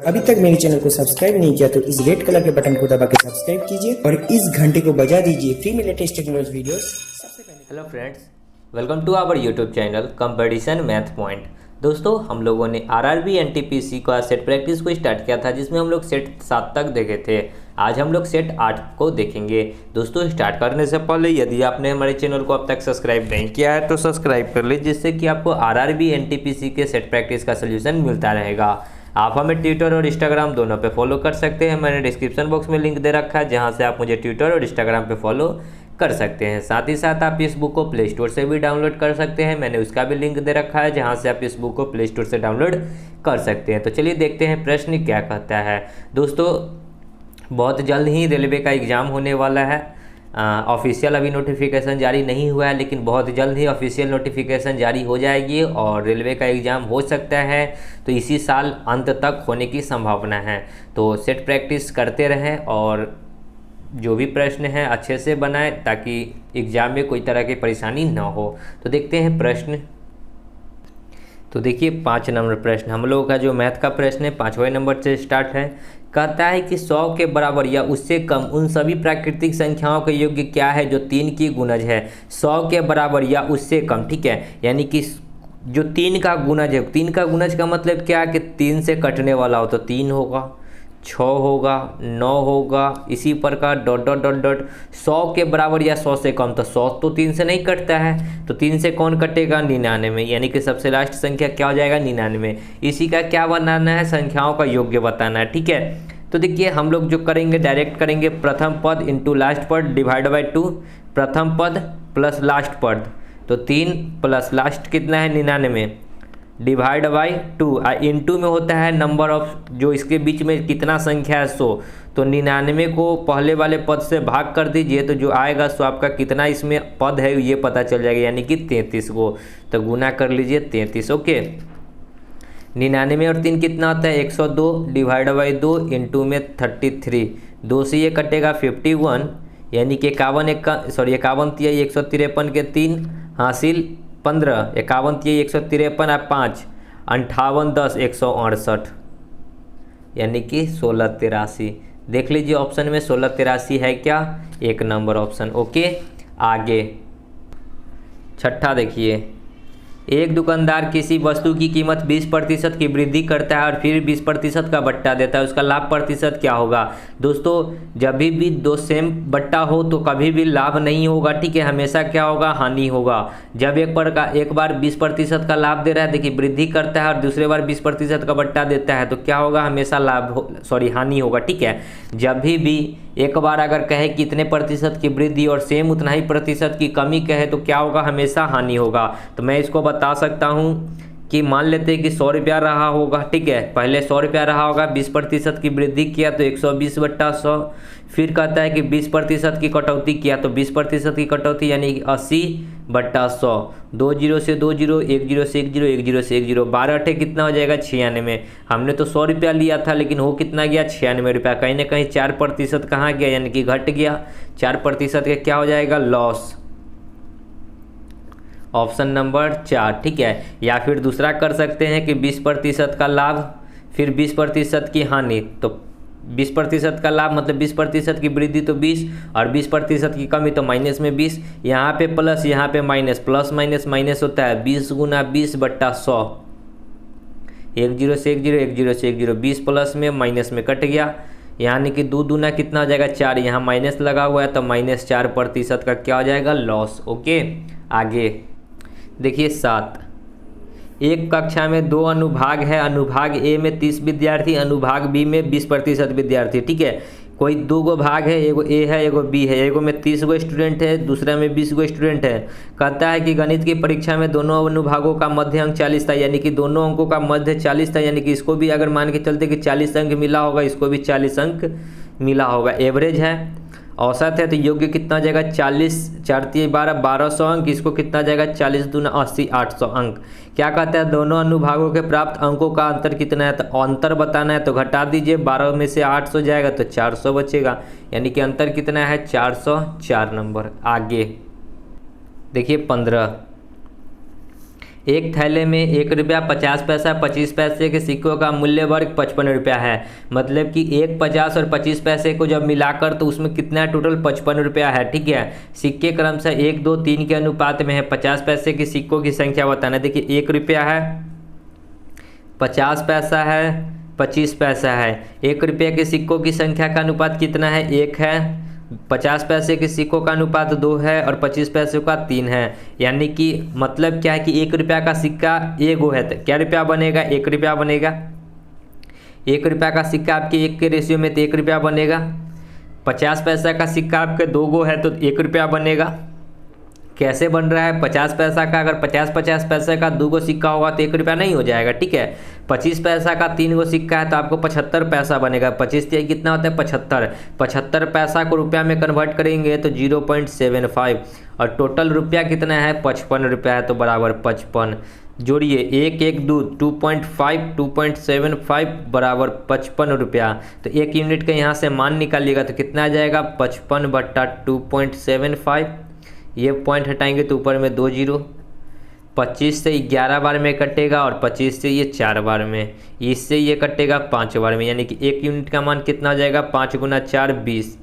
अभी तक मेरे चैनल को सब्सक्राइब नहीं किया तो इस रेड कलर के बटन को दबा के सब्सक्राइब कीजिए और इस घंटे को बजा दीजिए फ्री में लेटेस्ट टेक्नोलॉजी वीडियोस सबसे पहले। Hello friends, welcome to our YouTube channel competition math point. दोस्तों, हम लोगों ने आरआरबी एनटीपीसी का सेट प्रैक्टिस को स्टार्ट किया था, जिसमें हम लोग सेट 7 तक देखे थे। आज हम लोग सेट 8 को देखेंगे। दोस्तों, स्टार्ट करने से पहले यदि आपने हमारे चैनल को अब तक सब्सक्राइब नहीं किया है तो सब्सक्राइब कर लीजिए, जिससे कि आपको आरआरबी एनटीपीसी के सेट प्रैक्टिस का सोल्यूशन मिलता रहेगा। आप हमें ट्विटर और इंस्टाग्राम दोनों पे फॉलो कर सकते हैं। मैंने डिस्क्रिप्शन बॉक्स में लिंक दे रखा है, जहां से आप मुझे ट्विटर और इंस्टाग्राम पे फॉलो कर सकते हैं। साथ ही साथ आप इस बुक को प्ले स्टोर से भी डाउनलोड कर सकते हैं। मैंने उसका भी लिंक दे रखा है, जहां से आप इस बुक को प्ले स्टोर से डाउनलोड कर सकते हैं। तो चलिए देखते हैं प्रश्न क्या कहता है। दोस्तों, बहुत जल्द ही रेलवे का एग्ज़ाम होने वाला है। ऑफिशियल अभी नोटिफिकेशन जारी नहीं हुआ है, लेकिन बहुत जल्द ही ऑफिशियल नोटिफिकेशन जारी हो जाएगी और रेलवे का एग्ज़ाम हो सकता है तो इसी साल अंत तक होने की संभावना है। तो सेट प्रैक्टिस करते रहें और जो भी प्रश्न है अच्छे से बनाएं, ताकि एग्ज़ाम में कोई तरह की परेशानी ना हो। तो देखते हैं प्रश्न। तो देखिए 5 नंबर प्रश्न हम लोगों का जो मैथ का प्रश्न है 5वें नंबर से स्टार्ट है। कहता है कि 100 के बराबर या उससे कम उन सभी प्राकृतिक संख्याओं के योग क्या है जो 3 की गुणज है। 100 के बराबर या उससे कम, ठीक है, यानी कि जो 3 का गुणज है। 3 का गुणज का मतलब क्या है कि 3 से कटने वाला हो तो 3 होगा, 6 होगा, 9 होगा, इसी प्रकार डॉट डॉट डॉट डॉट। 100 के बराबर या 100 से कम, तो 100 तो 3 से नहीं कटता है, तो 3 से कौन कटेगा? 99, यानी कि सबसे लास्ट संख्या क्या हो जाएगा? 99। इसी का क्या बनाना है? संख्याओं का योग्य बताना है, ठीक है। तो देखिए हम लोग जो करेंगे डायरेक्ट करेंगे, प्रथम पद इंटू लास्ट पद डिवाइड बाई 2। प्रथम पद प्लस लास्ट पद, तो 3 प्लस लास्ट कितना है? 99 डिवाइड बाई 2। इंटू में होता है नंबर ऑफ, जो इसके बीच में कितना संख्या है 100, तो 99 को पहले वाले पद से भाग कर दीजिए, तो जो आएगा सो आपका कितना इसमें पद है ये पता चल जाएगा, यानी कि 33 को। तो गुना कर लीजिए 33, ओके। 99 और 3 कितना होता है? 102 डिवाइड बाई 2 इंटू में 33, 2 से ये कटेगा 51, यानी कि 51 तिया 153 के 3 हासिल 15, 51 तिया 153 और 5 58 10 168, यानी कि 1683। देख लीजिए ऑप्शन में 1683 है क्या? 1 नंबर ऑप्शन, ओके। आगे छठा देखिए, एक दुकानदार किसी वस्तु की कीमत 20% की वृद्धि करता है और फिर 20% का बट्टा देता है, उसका लाभ प्रतिशत क्या होगा? दोस्तों, जब भी दो सेम बट्टा हो तो कभी भी लाभ नहीं होगा, ठीक है, हमेशा क्या होगा? हानि होगा। जब एक बार 20% का लाभ दे रहा है, देखिए वृद्धि करता है, और दूसरे बार 20% का बट्टा देता है, तो क्या होगा? हमेशा हानि होगा, ठीक है। जब भी एक बार अगर कहे कि इतने प्रतिशत की वृद्धि और सेम उतना ही प्रतिशत की कमी कहे, तो क्या होगा? हमेशा हानि होगा। तो मैं इसको बता सकता हूँ कि मान लेते हैं कि 100 रुपया रहा होगा, ठीक है, पहले 100 रुपया रहा होगा, 20% की वृद्धि किया तो 120/100। फिर कहता है कि 20% की कटौती किया तो 20% की कटौती, यानी 80/100। 2 0 से 2 0, 1 0 से 1 0, 1 0 से 1 0, 12 अठे कितना हो जाएगा? 96। हमने तो 100 रुपया लिया था, लेकिन हो कितना गया? 96 रुपया। कहीं ना कहीं 4% कहाँ गया? यानी कि घट गया। 4% का क्या हो जाएगा? लॉस। ऑप्शन नंबर 4, ठीक है। या फिर दूसरा कर सकते हैं कि 20% का लाभ फिर 20% की हानि, तो 20% का लाभ मतलब 20% की वृद्धि तो 20, और 20% की कमी तो माइनस में 20, यहाँ पे प्लस यहाँ पे माइनस, प्लस माइनस माइनस होता है 20 गुना 20/100। 1 0 से 1 0, 1 0 से 1 0, 20 प्लस में माइनस में कट गया, यानी कि 2 दूना कितना हो जाएगा? 4। यहाँ माइनस लगा हुआ है तो -4% का क्या हो जाएगा? Loss, okay. आगे देखिए 7, एक कक्षा में 2 अनुभाग है, अनुभाग ए में 30 विद्यार्थी, अनुभाग बी में 20% विद्यार्थी, ठीक है। कोई 2 गो भाग है, एगो ए है एगो बी है, एगो में 30 गो स्टूडेंट है, दूसरा में 20 गो स्टूडेंट है। कहता है कि गणित की परीक्षा में दोनों अनुभागों का मध्य अंक 40 था, यानी कि दोनों अंकों का मध्य 40 था, यानी कि इसको भी अगर मान के चलते कि 40 अंक मिला होगा, इसको भी 40 अंक मिला होगा। एवरेज है, औसत है, तो योग्य कितना जाएगा? 40 4 3 12 1200 अंक, इसको कितना जाएगा? 40 दूना 80 800 अंक। क्या कहता है? दोनों अनुभागों के प्राप्त अंकों का अंतर कितना है, तो अंतर बताना है, तो घटा दीजिए, 12 में से 800 जाएगा तो 400 बचेगा, यानी कि अंतर कितना है? 404 नंबर। आगे देखिए 15, एक थैले में 1 रुपया 50 पैसा 25 पैसे के सिक्कों का मूल्य वर्ग 55 रुपया है। मतलब कि 1 50 और 25 पैसे को जब मिलाकर तो उसमें कितना टोटल 55 रुपया है। ठीक है, सिक्के क्रमशः 1 2 3 के अनुपात में है। 50 पैसे के सिक्कों की संख्या बताना। देखिए 1 रुपया है, 50 पैसा है, 25 पैसा है। 1 रुपये के सिक्कों की संख्या का अनुपात कितना है? 1 है। 50 पैसे के सिक्कों का अनुपात 2 है और 25 पैसे का 3 है। यानी कि मतलब क्या है कि 1 रुपया का सिक्का एगो है तो क्या रुपया बनेगा? 1 रुपया बनेगा। 1 रुपया का सिक्का आपके 1 के रेशियो में तो 1 रुपया बनेगा। 50 पैसा का सिक्का आपके 2 गो है तो 1 रुपया बनेगा। कैसे बन रहा है? 50 पैसा का अगर 50 पैसे का 2 गो सिक्का होगा तो 1 रुपया नहीं हो जाएगा। ठीक है, 25 पैसा का 3 गो सिक्का है तो आपको 75 पैसा बनेगा। 25 कितना होता है? 75। 75 पैसा को रुपया में कन्वर्ट करेंगे तो 0.75 और टोटल रुपया कितना है? 55 रुपया है तो बराबर 55। जोड़िए 1 1 2 2.5 2.75 बराबर 55 रुपया। तो 1 यूनिट का यहाँ से मान निकालिएगा तो कितना आ जाएगा? 55 बट्टा 2.75। ये पॉइंट हटाएंगे तो ऊपर में 2 जीरो। 25 से 11 बार में कटेगा और 25 से ये 4 बार में, इससे ये कटेगा 5 बार में। यानी कि 1 यूनिट का मान कितना हो जाएगा? 5 गुना 4 20।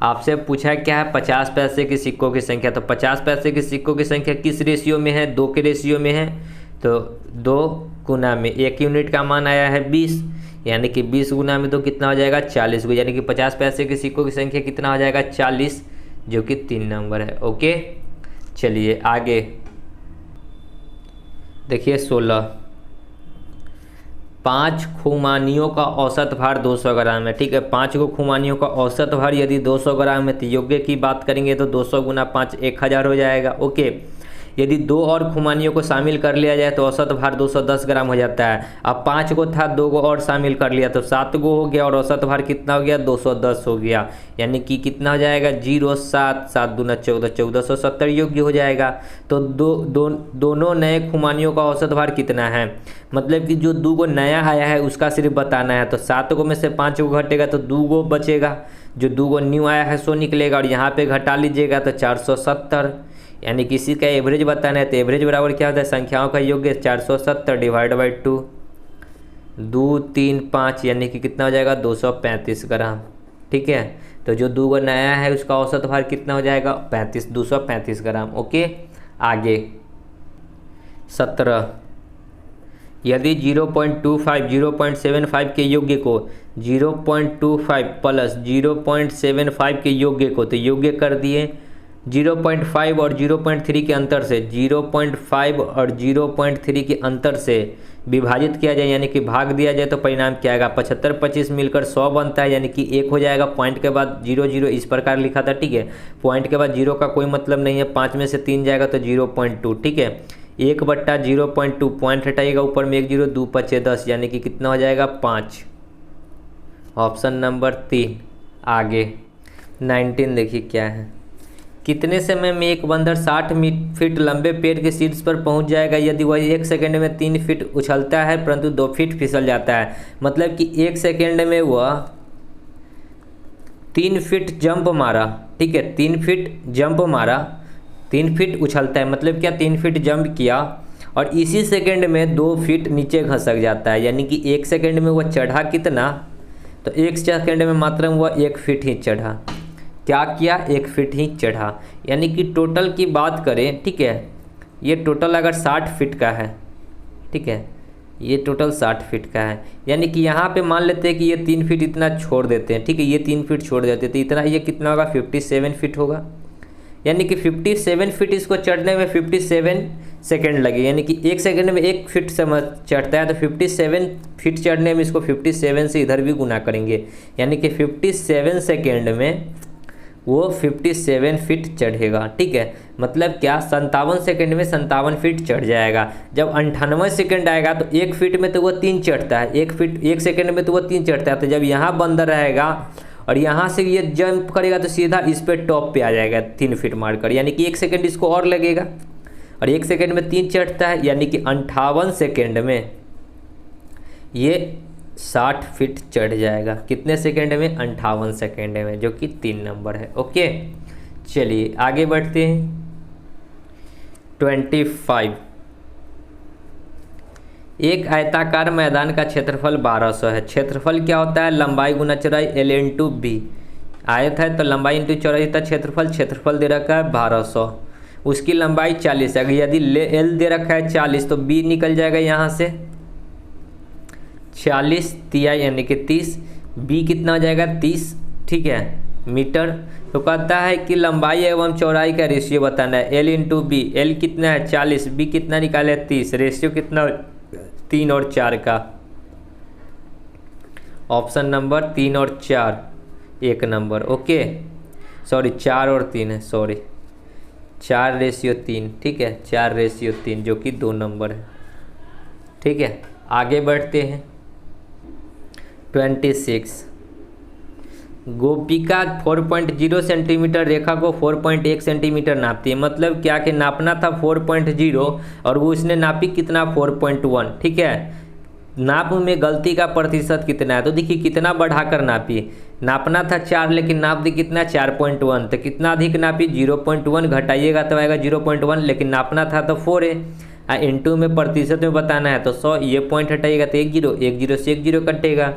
आपसे पूछा क्या है? 50 पैसे के सिक्कों की संख्या। तो 50 पैसे के सिक्कों की संख्या किस रेशियो में है? 2 के रेशियो में है। तो 2 गुना में 1 यूनिट का मान आया है 20, यानी कि 20 गुना में तो कितना हो जाएगा? 40 को। यानी कि 50 पैसे के सिक्कों की संख्या कितना हो जाएगा? 40, जो कि 3 नंबर है। ओके, चलिए आगे देखिए 16। 5 खुमानियों का औसत भार 200 ग्राम है। ठीक है, 5 को खुमानियों का औसत भार यदि 200 ग्राम है तो योग्य की बात करेंगे तो 200 गुना 5 1000 हो जाएगा। ओके, यदि 2 और खुमानियों को शामिल कर लिया जाए तो औसत भार 210 ग्राम हो जाता है। अब 5 को था, 2 को और शामिल कर लिया तो 7 गो हो गया और औसत भार कितना हो गया? 210 हो गया। यानी कि कितना हो जाएगा? 0 7 7 दूना 14 1470 योग्य हो जाएगा। तो दोनों नए खुमानियों का औसत भार कितना है? मतलब कि जो 2 गो नया आया है उसका सिर्फ बताना है। तो 7 गो में से 5 गो घटेगा तो 2 गो बचेगा। जो 2 गो न्यू आया है सो निकलेगा और यहाँ पे घटा लीजिएगा तो 470। यानी किसी का एवरेज बताना है तो एवरेज बराबर क्या होता है? संख्याओं का योग 470 डिवाइड बाई 2, 2 3 5, यानी कि कितना हो जाएगा? 235 ग्राम। ठीक है, तो जो 2 गो नया है उसका औसत भार कितना हो जाएगा? 235 ग्राम। ओके, आगे 17। यदि 0.25 0.75 के योग्य को 0.25 प्लस 0.75 के योग्य को, तो योग्य कर दिए 0.5 और 0.3 के अंतर से, 0.5 और 0.3 के अंतर से विभाजित किया जाए, यानी कि भाग दिया जाए तो परिणाम क्या आएगा? 75 25 मिलकर 100 बनता है, यानी कि 1 हो जाएगा। पॉइंट के बाद 0 0 इस प्रकार लिखा था। ठीक है, पॉइंट के बाद 0 का कोई मतलब नहीं है। 5 में से 3 जाएगा तो 0.2। ठीक है, 1 बट्टा 0.2, पॉइंट हटाइएगा ऊपर में 1 0, 2 5 10, यानी कि कितना हो जाएगा? 5। Option number 3। आगे 19 देखिए क्या है। कितने समय में एक बंदर 60 फीट लंबे पेड़ के शीर्ष पर पहुंच जाएगा यदि वह 1 सेकंड में 3 फीट उछलता है परंतु 2 फीट फिसल जाता है? मतलब कि 1 सेकंड में वह 3 फीट जंप मारा। ठीक है, 3 फीट जंप मारा, 3 फीट उछलता है। मतलब क्या? 3 फीट जंप किया और इसी सेकंड में 2 फीट नीचे खसक जाता है। यानी कि 1 सेकंड में वह चढ़ा कितना? तो 1 सेकंड में मात्र वह 1 फीट ही चढ़ा। क्या किया? 1 फीट ही चढ़ा। यानी कि टोटल की बात करें, ठीक है, ये टोटल अगर 60 फीट का है, ठीक है, ये टोटल 60 फीट का है। यानी कि यहाँ पे मान लेते हैं कि ये 3 फीट इतना छोड़ देते हैं। ठीक है, ये 3 फीट छोड़ देते हैं तो इतना ये कितना होगा? 57 फीट होगा। यानी कि 57 फीट इसको चढ़ने में 57 सेकेंड लगे। यानी कि 1 सेकेंड में 1 फीट से चढ़ता है तो 57 फीट चढ़ने में इसको 57 से इधर भी गुना करेंगे। यानी कि 57 सेकेंड में वो 57 फीट चढ़ेगा। ठीक है, मतलब क्या? 57 सेकेंड में 57 फीट चढ़ जाएगा। जब 98 सेकेंड आएगा तो 1 फीट में तो वो 3 चढ़ता है, 1 सेकेंड में तो वो 3 चढ़ता है। तो जब यहाँ बंदर रहेगा और यहाँ से ये जंप करेगा तो सीधा इस पर टॉप पे आ जाएगा 3 फीट मारकर। यानी कि 1 सेकेंड इसको और लगेगा और 1 सेकेंड में 3 चढ़ता है, यानी कि 58 सेकेंड में ये 60 फीट चढ़ जाएगा। कितने सेकेंड में? 58 सेकेंड में, जो कि 3 नंबर है। ओके, चलिए आगे बढ़ते हैं। 25 एक आयताकार मैदान का क्षेत्रफल 1200 है। क्षेत्रफल क्या होता है? लंबाई गुना चौड़ाई L इंटू बी। आयत है तो लंबाई इंटू चौड़ाई होता है क्षेत्रफल। क्षेत्रफल दे रखा है 1200, उसकी लंबाई 40 है। यदि L दे रखा है 40 तो B निकल जाएगा यहाँ से 40 तिहाई यानी कि 30। B कितना हो जाएगा? 30, ठीक है, मीटर। तो कहता है कि लंबाई एवं चौड़ाई का रेशियो बताना है। L into B. L कितना है? 40, B कितना निकाले? 30। रेशियो कितना? 3 और 4 का। ऑप्शन नंबर 3 और 4 एक नंबर। ओके, सॉरी 4 और 3 है, सॉरी 4:3, ठीक है, 4:3 जो कि 2 नंबर है, ठीक है। आगे बढ़ते हैं। 26 गोपिका 4.0 सेंटीमीटर रेखा को 4.1 सेंटीमीटर नापती है। मतलब क्या कि नापना था 4.0 और वो उसने नापी कितना? 4.1, ठीक है। नाप में गलती का प्रतिशत कितना है? तो देखिए कितना बढ़ाकर नापी। नापना था 4 लेकिन नाप दी कितना? 4.1। तो कितना अधिक नापी? 0.1 घटाइएगा तो आएगा 0.1, लेकिन नापना था तो 4 है। इंटू में प्रतिशत में बताना है तो 100, ये पॉइंट हटाइएगा तो 1 0, 1 0 से 1 0 कटेगा।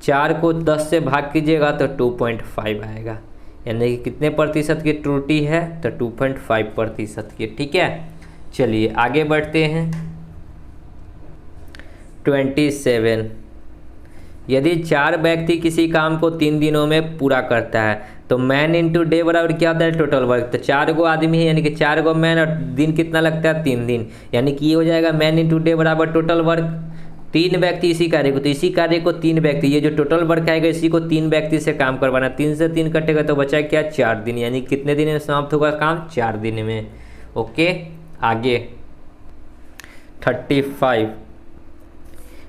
4 को 10 से भाग कीजिएगा तो 2.5 आएगा, यानी कि कितने प्रतिशत की त्रुटि है? तो 2.5% की, ठीक है। चलिए आगे बढ़ते हैं। 27 यदि 4 व्यक्ति किसी काम को 3 दिनों में पूरा करता है तो मैन इंटू डे बराबर क्या होता है? Total work. तो 4 गो आदमी है यानी कि 4 गो मैन, और दिन कितना लगता है? 3 दिन, यानी कि ये हो जाएगा मैन इंटू डे बराबर टोटल वर्क। 3 व्यक्ति इसी कार्य को, तो इसी कार्य को 3 व्यक्ति, ये जो टोटल वर्क आएगा इसी को 3 व्यक्ति से काम करवाना। 3 से 3 कटेगा तो बचा क्या? 4 दिन, यानी कितने दिन में समाप्त होगा काम? 4 दिन में। ओके, आगे 35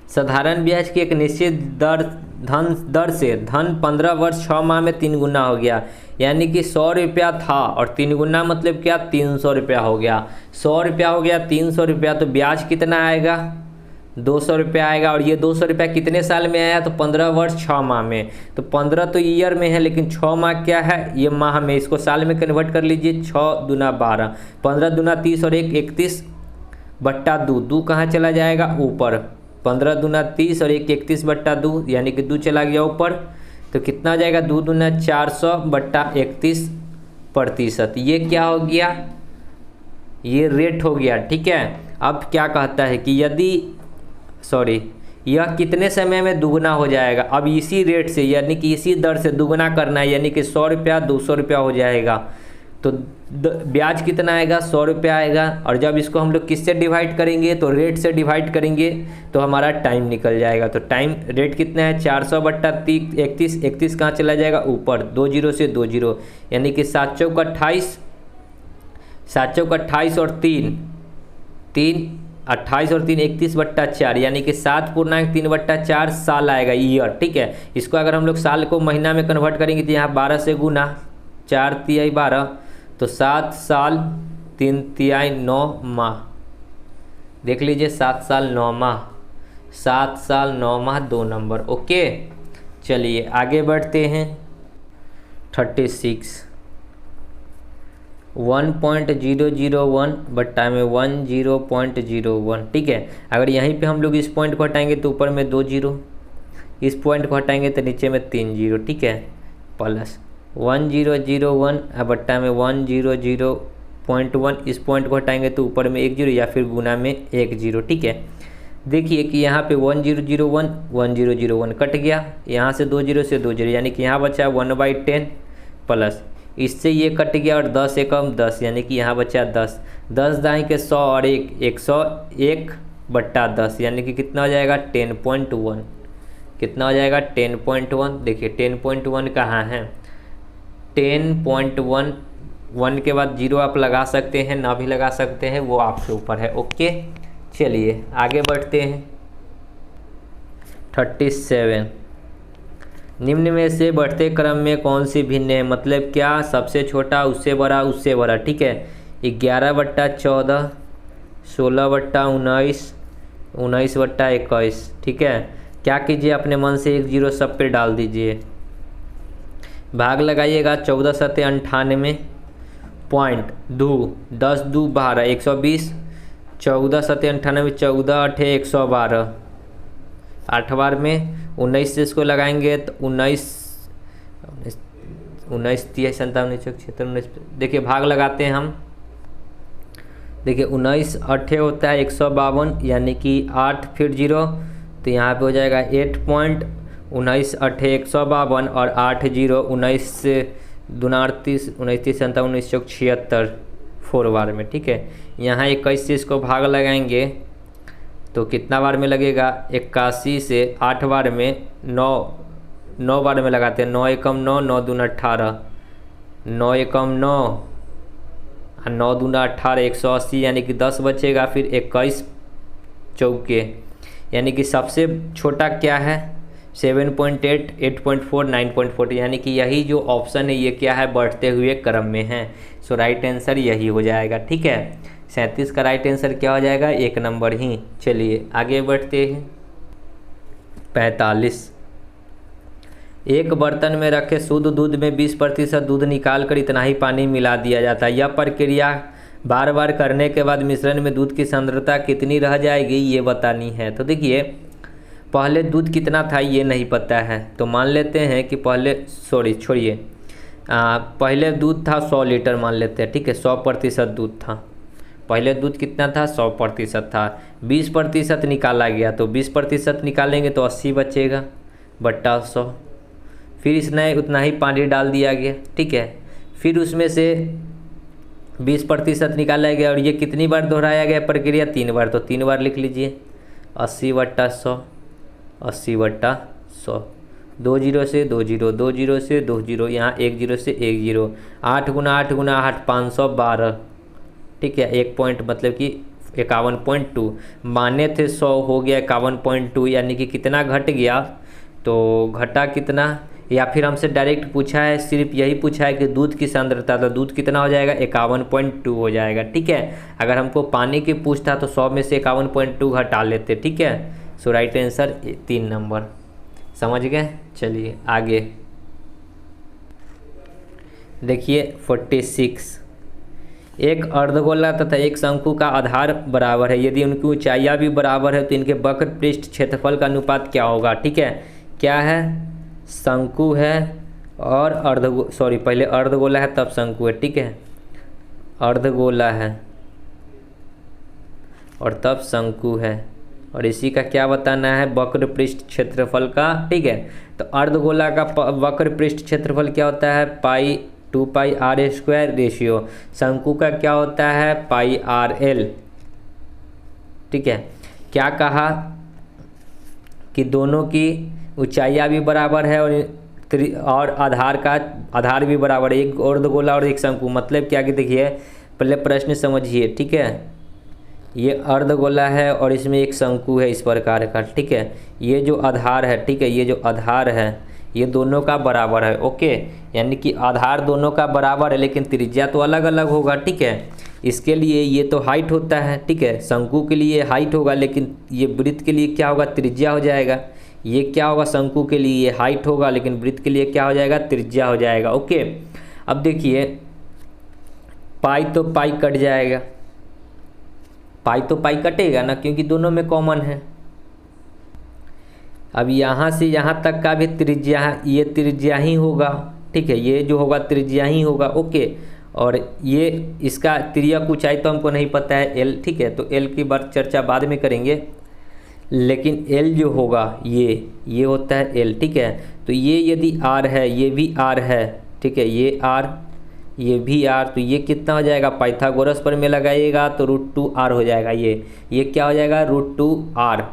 साधारण ब्याज की एक निश्चित दर से धन 15 वर्ष 6 माह में 3 गुना हो गया, यानी कि 100 रुपया था और 3 गुना मतलब क्या? 300 रुपया हो गया। 100 रुपया हो गया 300 रुपया, तो ब्याज कितना आएगा? 200 रुपया आएगा। और ये 200 रुपया कितने साल में आया? तो 15 वर्ष 6 माह में। तो 15 तो ईयर में है, लेकिन 6 माह क्या है? ये माह में। इसको साल में कन्वर्ट कर लीजिए। 6 दूना 12, 15 दूना 30 और 1 31 बट्टा 2। 2 कहाँ चला जाएगा? ऊपर। 15 दूना 30 और 1 31 बट्टा 2, यानी कि 2 चला गया ऊपर। तो कितना हो जाएगा? 2 दूना 400 बट्टा 31%। ये क्या हो गया? ये रेट हो गया, ठीक है। अब क्या कहता है कि यदि यह कितने समय में दुगना हो जाएगा? अब इसी रेट से यानी कि इसी दर से दुगना करना है, यानी कि 100 रुपया 200 रुपया हो जाएगा। तो ब्याज कितना आएगा? 100 रुपया आएगा। और जब इसको हम लोग किससे डिवाइड करेंगे? तो रेट से डिवाइड करेंगे तो हमारा टाइम निकल जाएगा। तो टाइम रेट कितना है? 400 बट्टा 31। 31 कहाँ चला जाएगा? ऊपर। 2 0 से 2 0, यानी कि 7 चौक 28, 7 चौक 28 और 3 28 और 3 31 बट्टा 4, यानी कि 7.3 बट्टा 4 साल आएगा, ईयर, ठीक है। इसको अगर हम लोग साल को महीना में कन्वर्ट करेंगे तो यहाँ 12 से गुना, 4 तिहाई 12, तो 7 साल 3 तिहाई 9 माह। देख लीजिए 7 साल 9 माह, 7 साल 9 माह 2 नंबर। ओके, चलिए आगे बढ़ते हैं। 36 1.001 बट्टा में 10.01, ठीक है। अगर यहीं पे हम लोग इस पॉइंट को हटाएंगे तो ऊपर में 2 0, इस पॉइंट को हटाएंगे तो नीचे में 3 0, ठीक है, प्लस 1001 बट्टा में 100.1, इस पॉइंट को हटाएंगे तो ऊपर में 1 0 या फिर गुना में 1 0, ठीक है। देखिए कि यहाँ पे 1001 कट गया, यहाँ से 2 0 से 2 0, यानी कि यहाँ बचा 1/10 प्लस इससे ये कट गया और 10 एकम 10, यानी कि यहाँ बचा 10। 10 दाएँ के 100 और 101 बट्टा 10, यानी कि कितना हो जाएगा? 10.1। कितना हो जाएगा? 10.1। देखिए 10.1 कहाँ है? 10.1, 1 के बाद 0 आप लगा सकते हैं, ना भी लगा सकते हैं, वो आपके ऊपर है। ओके, चलिए आगे बढ़ते हैं। 37 निम्न में से बढ़ते क्रम में कौन सी भिन्न है? मतलब क्या? सबसे छोटा उससे बड़ा उससे बड़ा, ठीक है। 11 बट्टा 14, 16 बट्टा 19, 19 बट्टा 21, ठीक है। क्या कीजिए? अपने मन से 1 0 सब पे डाल दीजिए, भाग लगाइएगा। 14 × 7 = 98, पॉइंट 2, 10 2 12, 120, 14 7 98, 14 8 112, 8 बार में 19 से इसको लगाएंगे तो 19 19 30 57 76 19। देखिए भाग लगाते हैं हम। देखिए 19 8 होता है 152, यानी कि 8 फिर 0, तो यहाँ पे हो जाएगा 8 पॉइंट 19 8 152 और 8 0 19 से 2 38 29 57 19 76 4 बार में। ठीक है, यहाँ 21 से इसको भाग लगाएंगे तो कितना बार में लगेगा, 81 से 8 बार में 9 बार में लगाते हैं। 9 एकम 9, 9 दूना 18, 9 एकम 9 और 9 दूना 18, 180, यानी कि 10 बचेगा। फिर 21 चौके, यानी कि सबसे छोटा क्या है 7.8, 8.4, 9.40, यानी कि यही जो ऑप्शन है ये क्या है, बढ़ते हुए क्रम में है। सो राइट आंसर यही हो जाएगा। ठीक है, 37 का राइट आंसर क्या हो जाएगा, 1 नंबर ही। चलिए आगे बढ़ते हैं। 45, एक बर्तन में रखे शुद्ध दूध में 20% दूध निकालकर इतना ही पानी मिला दिया जाता है। यह प्रक्रिया बार बार करने के बाद मिश्रण में दूध की सांद्रता कितनी रह जाएगी, ये बतानी है। तो देखिए पहले दूध कितना था ये नहीं पता है, तो मान लेते हैं कि पहले दूध था 100 लीटर मान लेते हैं। ठीक है, 100% दूध था। पहले दूध कितना था, 100% था। 20% निकाला गया, तो 20% निकालेंगे तो 80 बचेगा बट्टा 100। फिर इसने उतना ही पानी डाल दिया गया। ठीक है, फिर उसमें से 20% निकाला गया और ये कितनी बार दोहराया गया प्रक्रिया, 3 बार, तो 3 बार लिख लीजिए। 80 बट्टा 100, 80 बट्टा 100, 2 0 से 2 0, 2 0 से 2 0, यहाँ 1 0 से 1 0, 8 गुना 8 गुना 8 512। ठीक है, 1 पॉइंट मतलब कि 51.2, माने थे 100 हो गया 51.2, यानी कि कितना घट गया, तो घटा कितना, या फिर हमसे डायरेक्ट पूछा है, सिर्फ यही पूछा है कि दूध की सांद्रता, तो दूध कितना हो जाएगा, 51.2 हो जाएगा। ठीक है, अगर हमको पानी की पूछता तो 100 में से 51.2 घटा लेते। ठीक है, सो राइट आंसर 3 नंबर। समझ गए। चलिए आगे देखिए। 46, एक अर्धगोला तथा एक शंकु का आधार बराबर है, यदि उनकी ऊंचाइयाँ भी बराबर है तो इनके वक्र पृष्ठ क्षेत्रफल का अनुपात क्या होगा। ठीक है, क्या है, शंकु है और पहले अर्धगोला है तब शंकु है। ठीक है, अर्धगोला है और तब शंकु है, और इसी का क्या बताना है, वक्र पृष्ठ क्षेत्रफल का। ठीक है, तो अर्धगोला का वक्र पृष्ठ क्षेत्रफल क्या होता है, पाई 2 पाई r स्क्वायर रेशियो। शंकु का क्या होता है, पाई RL। ठीक है, क्या कहा कि दोनों की ऊंचाइयाँ भी बराबर है और आधार भी बराबर है, एक अर्धगोला और एक शंकु। मतलब क्या कि देखिए पहले प्रश्न समझिए। ठीक है, ये अर्धगोला है और इसमें एक शंकु है इस प्रकार का। ठीक है, ये जो आधार है, ठीक है, ये जो आधार है ये दोनों का बराबर है। ओके, यानी कि आधार दोनों का बराबर है लेकिन त्रिज्या तो अलग अलग होगा। ठीक है, इसके लिए ये तो हाइट होता है। ठीक है, शंकु के लिए हाइट होगा लेकिन ये वृत्त के लिए क्या होगा, त्रिज्या हो जाएगा। ये क्या होगा, शंकु के लिए ये हाइट होगा लेकिन वृत्त के लिए क्या हो जाएगा, त्रिज्या हो जाएगा। ओके, अब देखिए पाई तो पाई कट जाएगा, पाई तो पाई कटेगा ना, क्योंकि दोनों में कॉमन है। अब यहाँ से यहाँ तक का भी त्रिज्या, ये त्रिज्या ही होगा। ठीक है, ये जो होगा त्रिज्या ही होगा। ओके, और ये इसका तिर्यक ऊंचाई तो हमको नहीं पता है L। ठीक है, तो L की बात चर्चा बाद में करेंगे, लेकिन L जो होगा ये होता है L। ठीक है, तो ये यदि R है, ये भी R है। ठीक है, ये R, ये भी R, तो ये कितना हो जाएगा, पाइथागोरस पर में लगाइएगा तो √2R हो जाएगा। ये क्या हो जाएगा, √2R,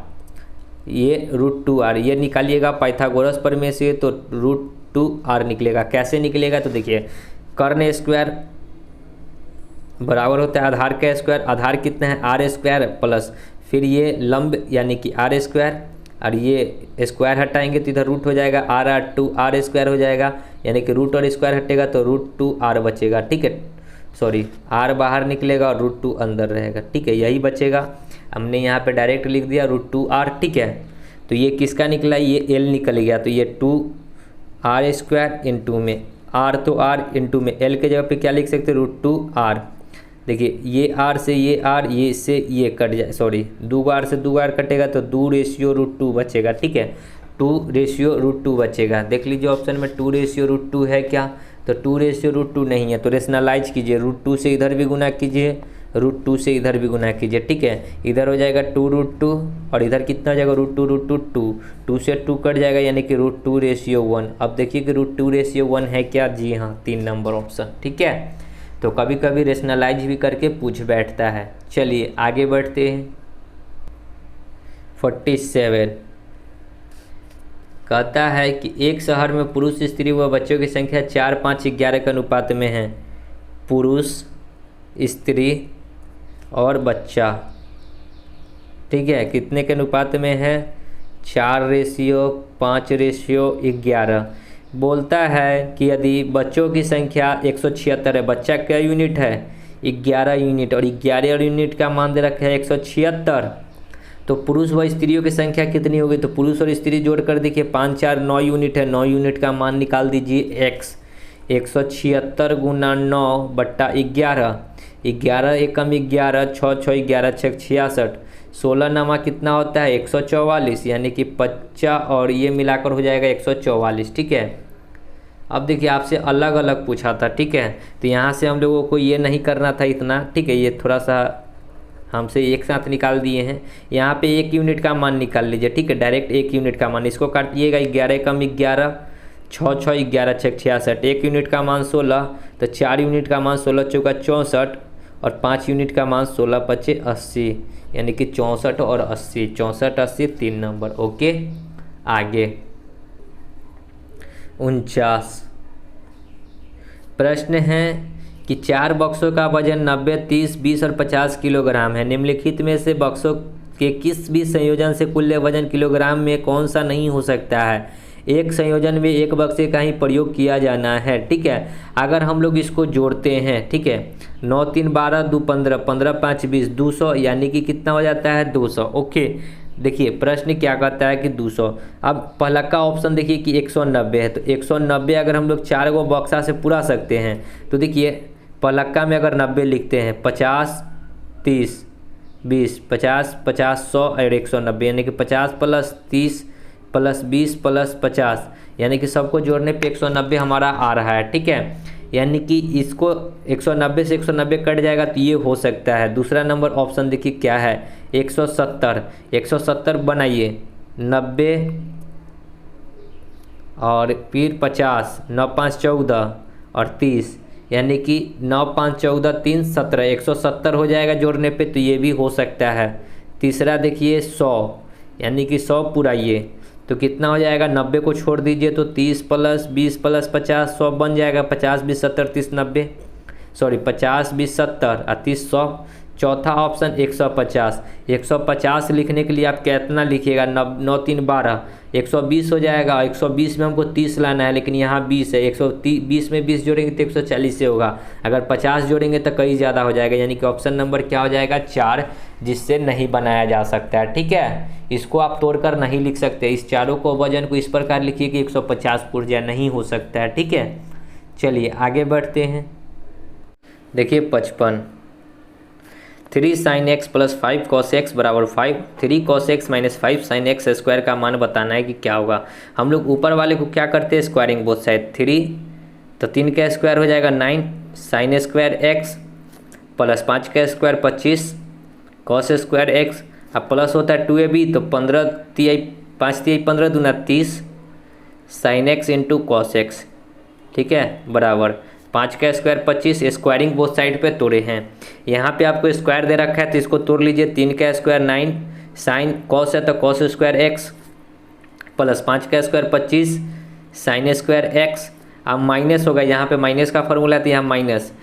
ये √2R, ये निकालिएगा पाइथागोरस पर में से तो √2R निकलेगा। कैसे निकलेगा, तो देखिए कर्ण स्क्वायर बराबर होता है आधार का स्क्वायर। आधार कितना है, R स्क्वायर प्लस फिर ये लंब यानी कि R स्क्वायर, और ये स्क्वायर हटाएंगे तो इधर रूट हो जाएगा, R2R स्क्वायर हो जाएगा, यानी कि रूट और स्क्वायर हटेगा तो √2R बचेगा। ठीक है, सॉरी R बाहर निकलेगा और √2 अंदर रहेगा। ठीक है, यही बचेगा। हमने यहाँ पे डायरेक्ट लिख दिया √2R। ठीक है, तो ये किसका निकला, ये L निकल गया, तो ये 2R स्क्वायर इंटू में R तो R इंटू में L के जगह पे क्या लिख सकते हैं, √2R। देखिए ये आर से ये आर, ये से ये कट जाए, सॉरी 2 आर से 2 आर कटेगा तो 2/√2 बचेगा। ठीक है, 2/√2 बचेगा। देख लीजिए ऑप्शन में 2/√2 है क्या, तो 2/√2 नहीं है, तो रेशनलाइज कीजिए, √2 से इधर भी गुना कीजिए, √2 से इधर भी गुना कीजिए। ठीक है, इधर हो जाएगा 2√2 और इधर कितना हो जाएगा √2 2 से 2 कट जाएगा, यानी कि √2/1। अब देखिए कि √2/1 है क्या, जी हाँ 3 नंबर ऑप्शन। ठीक है, तो कभी कभी रेशनलाइज भी करके पूछ बैठता है। चलिए आगे बढ़ते हैं। 47 कहता है कि एक शहर में पुरुष, स्त्री व बच्चों की संख्या 4, 5, 11 के अनुपात में है। पुरुष, स्त्री और बच्चा, ठीक है, कितने के अनुपात में है, 4/5/11। बोलता है कि यदि बच्चों की संख्या 176 है, बच्चा क्या यूनिट है, 11 यूनिट, और 11 यूनिट का मान दे रखा है 176, तो पुरुष व स्त्रियों की संख्या कितनी होगी, तो पुरुष और स्त्री जोड़ कर देखिए 5, 4, 9 यूनिट है, 9 यूनिट का मान निकाल दीजिए x। 176 गुना 9 बट्टा 11, 11 एकम 11, 6 6 11 6 66, 16 नमा कितना होता है 144, यानी कि 50 और ये मिलाकर हो जाएगा 144। ठीक है, अब देखिए आपसे अलग अलग पूछा था। ठीक है, तो यहाँ से हम लोगों को ये नहीं करना था इतना। ठीक है, ये थोड़ा सा हमसे एक साथ निकाल दिए हैं। यहाँ पे 1 यूनिट का मान निकाल लीजिए। ठीक है, डायरेक्ट 1 यूनिट का मान, इसको काटिएगा, 11 एकम 11, 6 6 11 6 66, 1 यूनिट का मान 16, तो 4 यूनिट का मान 16 चौका 64 और 5 यूनिट का मान 16 पचे 80, यानी कि 64 और 80, 64 80 3 नंबर। ओके, आगे 49 प्रश्न है कि 4 बक्सों का वजन 90, 30, 20 और 50 किलोग्राम है। निम्नलिखित में से बक्सों के किस भी संयोजन से कुल वजन किलोग्राम में कौन सा नहीं हो सकता है। एक संयोजन में एक बक्से का ही प्रयोग किया जाना है। ठीक है, अगर हम लोग इसको जोड़ते हैं, ठीक है, 9 3 12 2 15, 15 5 20, 200, यानी कि कितना हो जाता है 200। ओके, देखिए प्रश्न क्या कहता है कि 200। अब पहला का ऑप्शन देखिए कि 190 है, तो 190 अगर हम लोग 4 गो बक्सा से पूरा सकते हैं, तो देखिए पलक्का में अगर 90 लिखते हैं, 50 30 20, 50 50 100 और 190, यानी कि 50 + 30 + 20 + 50, यानी कि सबको जोड़ने पे 190 हमारा आ रहा है। ठीक है, यानी कि इसको 190 से 190 कट जाएगा, तो ये हो सकता है। दूसरा नंबर ऑप्शन देखिए क्या है, 170। 170 बनाइए, 90 और फिर 50, 9 5 14 और 30, यानी कि 9 5 14 3 17, 170 हो जाएगा जोड़ने पे, तो ये भी हो सकता है। तीसरा देखिए 100, यानी कि 100 पुराइए, तो कितना हो जाएगा, 90 को छोड़ दीजिए तो 30 + 20 + 50 100 बन जाएगा। 50 20 70 30 90, सॉरी 50 20 70 और 30 100। चौथा ऑप्शन 150। 150 लिखने के लिए आप कितना लिखिएगा, 9 3 12, 120 हो जाएगा। 120 में हमको 30 लाना है, लेकिन यहाँ 20 है, 120 में 20 जोड़ेंगे तो 140 से होगा। अगर 50 जोड़ेंगे तो कहीं ज़्यादा हो जाएगा, यानी कि ऑप्शन नंबर क्या हो जाएगा 4, जिससे नहीं बनाया जा सकता है। ठीक है, इसको आप तोड़कर नहीं लिख सकते। इस चारों को वजन को इस प्रकार लिखिए कि 150 पुर्जा नहीं हो सकता है। ठीक है, चलिए आगे बढ़ते हैं। देखिए 55, 3 sin x + 5 cos x = 5, 3 cos x - 5 sin x square का मान बताना है कि क्या होगा। हम लोग ऊपर वाले को क्या करते हैं, स्क्वायरिंग बोथ साइड। 3 तो 3 का स्क्वायर हो जाएगा 9 sin स्क्वायर x + 5 का स्क्वायर 25 cos स्क्वायर x, अब प्लस होता है 2ab, तो 15 5 3 15 दूना 30 sin x × cos x, ठीक है, बराबर 5 का स्क्वायर 25। स्क्वायरिंग बोथ साइड पे तोड़े हैं। यहाँ पे आपको स्क्वायर दे रखा है तो इसको तोड़ लीजिए। 3 का स्क्वायर 9 साइन कॉस है तो cos स्क्वायर x + 5 का स्क्वायर 25 sin स्क्वायर x। अब माइनस होगा, यहाँ पे माइनस का फॉर्मूला है तो यहाँ माइनस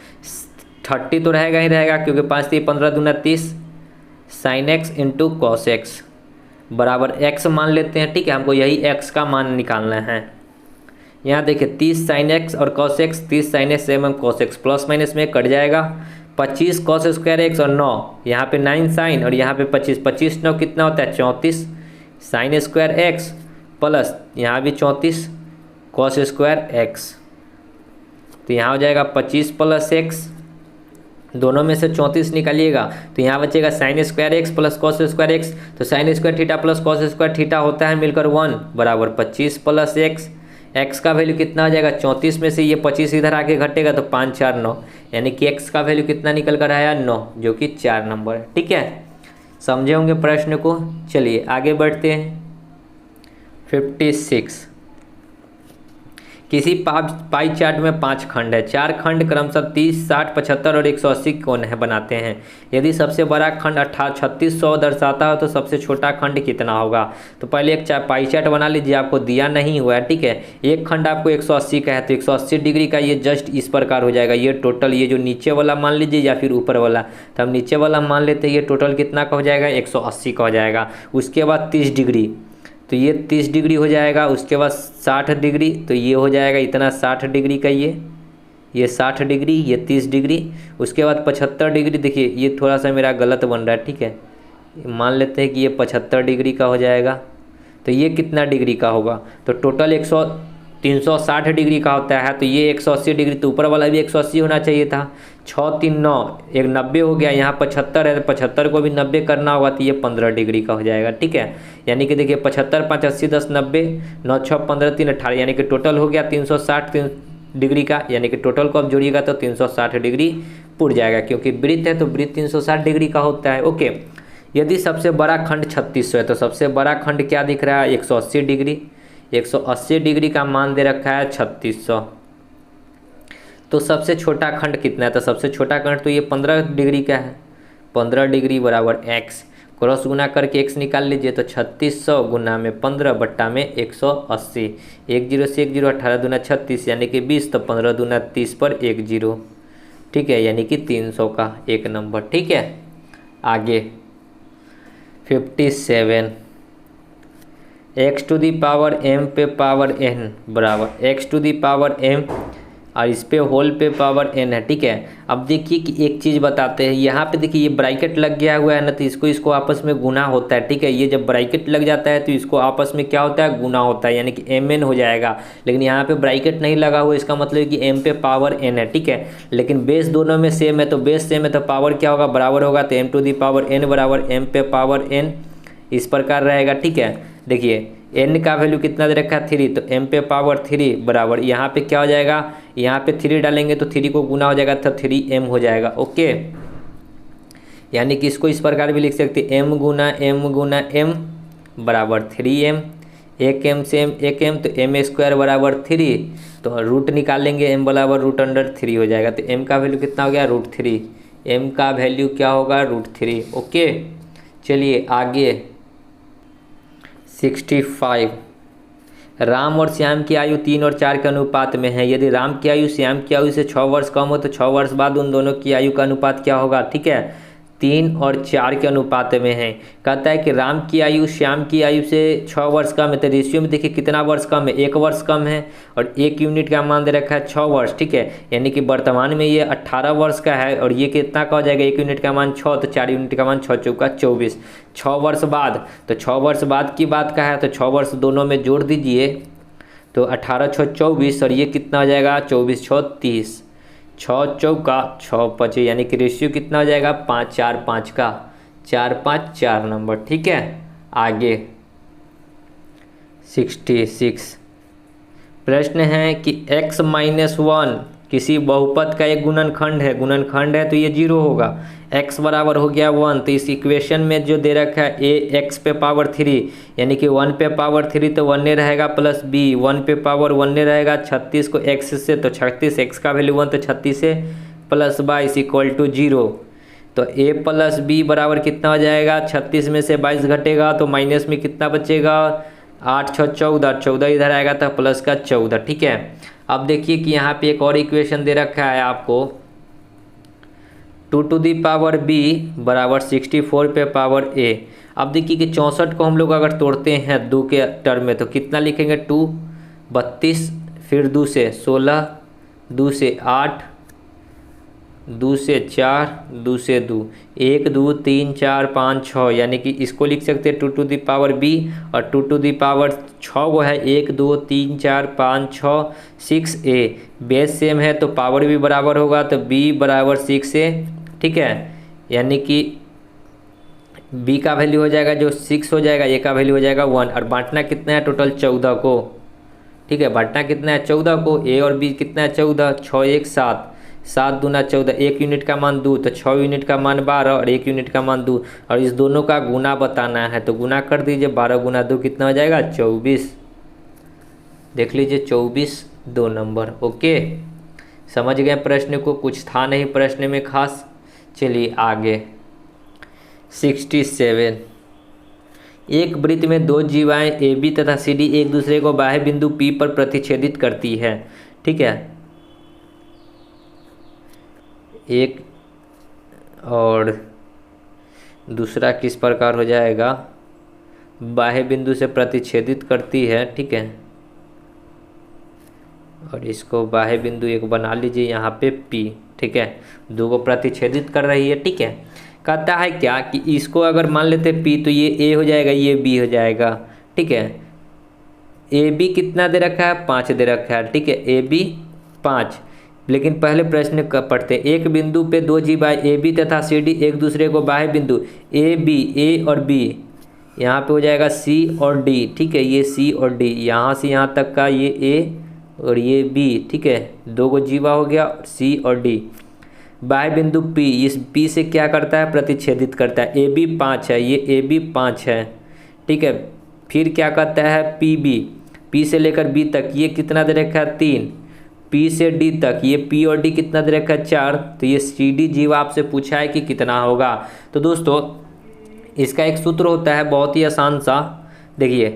30 तो रहेगा ही रहेगा, क्योंकि 5 3 15 दूना 30 sin x × cos x बराबर x मान लेते हैं। ठीक है, हमको यही x का मान निकालना है। यहाँ देखिए 30 sin x और cos x, 30 sin x एवं cos x, प्लस माइनस में कट जाएगा। 25 cos स्क्वायर x और 9, यहाँ पे 9 sin और यहाँ पे 25, 25 9 कितना होता है 34 sin स्क्वायर x प्लस यहाँ भी 34 cos स्क्वायर x, तो यहाँ हो जाएगा 25 + x दोनों में से 34 निकालिएगा तो यहाँ बचेगा sine square x plus cos square x. तो sine square theta plus cos square theta होता है मिलकर 1 बराबर 25 प्लस एक्स। एक्स का वैल्यू कितना हो जाएगा 34 में से ये 25 इधर आके घटेगा तो 5 4 9, यानी कि एक्स का वैल्यू कितना निकल कर आया 9, जो कि 4 नंबर है। ठीक है, समझे होंगे प्रश्न को। चलिए आगे बढ़ते हैं। 56, किसी पाई चार्ट में 5 खंड है। 4 खंड क्रमशः 30, 60, 75 और 180 कोण है बनाते हैं। यदि सबसे बड़ा खंड 3600 दर्शाता हो तो सबसे छोटा खंड कितना होगा। तो पहले एक पाई चार्ट बना लीजिए, आपको दिया नहीं हुआ है। ठीक है, एक खंड आपको 180 का है तो 180 डिग्री का ये जस्ट इस प्रकार हो जाएगा। ये टोटल, ये जो नीचे वाला मान लीजिए या फिर ऊपर वाला, तो हम नीचे वाला मान लेते हैं। ये टोटल कितना का हो जाएगा 180 का हो जाएगा। उसके बाद 30 डिग्री, तो ये 30 डिग्री हो जाएगा। उसके बाद 60 डिग्री, तो ये हो जाएगा इतना 60 डिग्री का, ये 60 डिग्री, ये 30 डिग्री। उसके बाद 75 डिग्री, देखिए ये थोड़ा सा मेरा गलत बन रहा है। ठीक है, मान लेते हैं कि ये 75 डिग्री का हो जाएगा। तो ये कितना डिग्री का होगा, तो टोटल 360 डिग्री का होता है। तो ये 180 डिग्री, तो ऊपर वाला भी 180 होना चाहिए था। 6 3 9, एक 90 हो गया। यहाँ 75 है तो 75 को भी 90 करना होगा, तो ये 15 डिग्री का हो जाएगा। ठीक है, यानी कि देखिए 75 5 80 10 90, 9 6 15 3 18, यानी कि टोटल हो गया 360 डिग्री का। यानी कि टोटल को आप जोड़िएगा तो 360 डिग्री पुर जाएगा, क्योंकि वृत्त है तो वृत्त 360 डिग्री का होता है। ओके, यदि सबसे बड़ा खंड 3600 है तो सबसे बड़ा खंड क्या दिख रहा है 180 डिग्री। 180 डिग्री का मान दे रखा है 3600। तो सबसे छोटा खंड कितना है, तो सबसे छोटा खंड तो ये 15 डिग्री का है। 15 डिग्री बराबर एक्स, क्रॉस गुना करके एक्स निकाल लीजिए। तो 3600 गुना में 15 बट्टा में 180, 1 0 से 1 0, 18 दूना 36 यानी कि 20, तो 15 दूना 30 पर 1 0। ठीक है, यानी कि 300 का एक नंबर। ठीक है, आगे 57, x to the power m पे पावर n बराबर x to the power m और इस पे होल पे पावर n है। ठीक है, अब देखिए कि एक चीज़ बताते हैं। यहाँ पे देखिए ये ब्रैकेट लग गया हुआ है ना, तो इसको आपस में गुना होता है। ठीक है, ये जब ब्रैकेट लग जाता है तो इसको आपस में क्या होता है गुना होता है, यानी कि mn हो जाएगा। लेकिन यहाँ पे ब्रैकेट नहीं लगा हुआ, इसका मतलब है कि m पे पावर n है। ठीक है, लेकिन बेस दोनों में सेम है, तो बेस सेम है तो पावर क्या होगा बराबर होगा। तो m to the power n बराबर m पे पावर n इस प्रकार रहेगा। ठीक है, देखिए n का वैल्यू कितना दे रखा है 3, तो m पे पावर 3 बराबर यहाँ पे क्या हो जाएगा, यहाँ पे 3 डालेंगे तो 3 को गुना हो जाएगा तो 3m हो जाएगा। ओके, यानी कि इसको इस प्रकार भी लिख सकते हैं m गुना m बराबर 3m, एक m से एक m, तो m स्क्वायर बराबर 3। तो रूट निकालेंगे m बराबर √3 हो जाएगा। तो m का वैल्यू कितना हो गया √3, m का वैल्यू क्या होगा √3। ओके, चलिए आगे 65, राम और श्याम की आयु 3 और 4 के अनुपात में है। यदि राम की आयु श्याम की आयु से 6 वर्ष कम हो तो 6 वर्ष बाद उन दोनों की आयु का अनुपात क्या होगा। ठीक है, 3 और 4 के अनुपात में है। कहता है कि राम की आयु श्याम की आयु से 6 वर्ष कम है, तो रेशियो में देखिए कितना वर्ष कम है 1 वर्ष कम है, और 1 यूनिट का मान दे रखा है 6 वर्ष। ठीक है, यानी कि वर्तमान में ये 18 वर्ष का है और ये कितना का हो जाएगा 1 यूनिट का मान 6, तो 4 यूनिट का मान 6 चौका 24। 6 वर्ष बाद, तो 6 वर्ष बाद की बात का है, तो 6 वर्ष दोनों में जोड़ दीजिए तो 18 6 24, और ये कितना हो जाएगा 24 6 30, 6 चौका 6 25, यानी कि रेशियो कितना हो जाएगा 5 4 5 का, 4 5 4 नंबर। ठीक है, आगे 66, प्रश्न है कि x - 1 किसी बहुपद का एक गुणनखंड है तो ये 0 होगा। x बराबर हो गया 1, तो इस इक्वेशन में जो दे रखा है a x पे पावर 3, यानी कि 1 पे पावर 3 तो 1 रहेगा प्लस b 1 पे पावर 1 रहेगा। 36 को x से, तो 36 x का वैल्यू 1, तो 36 से प्लस 22 = 0। तो a प्लस b बराबर कितना हो जाएगा, 36 में से 22 घटेगा तो माइनस में कितना बचेगा 8 6 14, 14 इधर आएगा तो प्लस का 14। ठीक है, अब देखिए कि यहाँ पे एक और इक्वेशन दे रखा है आपको 2 टू दी पावर b बराबर 64 पे पावर a। अब देखिए कि 64 को हम लोग अगर तोड़ते हैं 2 के टर्म में तो कितना लिखेंगे 2 32, फिर 2 से 16, 2 से 8, 2 से 4, 2 से 2, 1 2 3 4 5 6, यानी कि इसको लिख सकते हैं 2 टू दी पावर b, और 2 टू दी पावर 6 वो है 1 2 3 4 5 6 6a। बेस सेम है तो पावर भी बराबर होगा, तो b बराबर 6a ठीक है, यानी कि बी का वैल्यू हो जाएगा जो 6 हो जाएगा, ए का वैल्यू हो जाएगा 1, और बांटना कितना है टोटल 14 को, ठीक है, बांटना कितना है 14 को, ए और बी कितना है 14, 6 1 7, 7 दूना 14, 1 यूनिट का मान 2, तो 6 यूनिट का मान 12 और 1 यूनिट का मान 2, और इस दोनों का गुना बताना है तो गुना कर दीजिए, 12 गुना 2 कितना हो जाएगा 24, देख लीजिए 24 2 नंबर। ओके, समझ गए प्रश्न को, कुछ था नहीं प्रश्न में खास। चलिए आगे 67, एक वृत्त में दो जीवाएं ए बी तथा सी डी एक दूसरे को बाह्य बिंदु पी पर प्रतिच्छेदित करती है, ठीक है, एक और दूसरा किस प्रकार हो जाएगा, बाह्य बिंदु से प्रतिच्छेदित करती है, ठीक है, और इसको बाह्य बिंदु एक बना लीजिए यहाँ पे P, ठीक है, दो को प्रतिच्छेदित कर रही है, ठीक है। कहता है क्या कि इसको अगर मान लेते P तो ये A हो जाएगा, ये B हो जाएगा, ठीक है, ए बी कितना दे रखा है 5 दे रखा है, ठीक है, ए बी 5, लेकिन पहले प्रश्न का पढ़ते हैं। एक बिंदु पे दो जीवाएं ए बी तथा सी डी एक दूसरे को बाह्य बिंदु ए बी, ए और बी, यहाँ पे हो जाएगा सी और डी, ठीक है, ये सी और डी, यहाँ से यहाँ तक का ये ए और ये बी, ठीक है, दो को जीवा हो गया सी और डी, बाह्य बिंदु P, इस P से क्या करता है प्रतिच्छेदित करता है, ए बी 5 है, ये ए बी 5 है, ठीक है, फिर क्या करता है पी बी, P से लेकर B तक ये कितना दे रखा है 3, P से D तक ये P और D कितना दे रखा है 4, तो ये सी डी जीवा आपसे पूछा है कि कितना होगा। तो दोस्तों इसका एक सूत्र होता है बहुत ही आसान सा, देखिए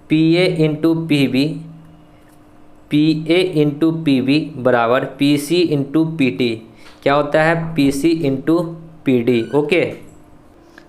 P A into P B, P A into P B बराबर P C into P T, क्या होता है P C into P D. Okay,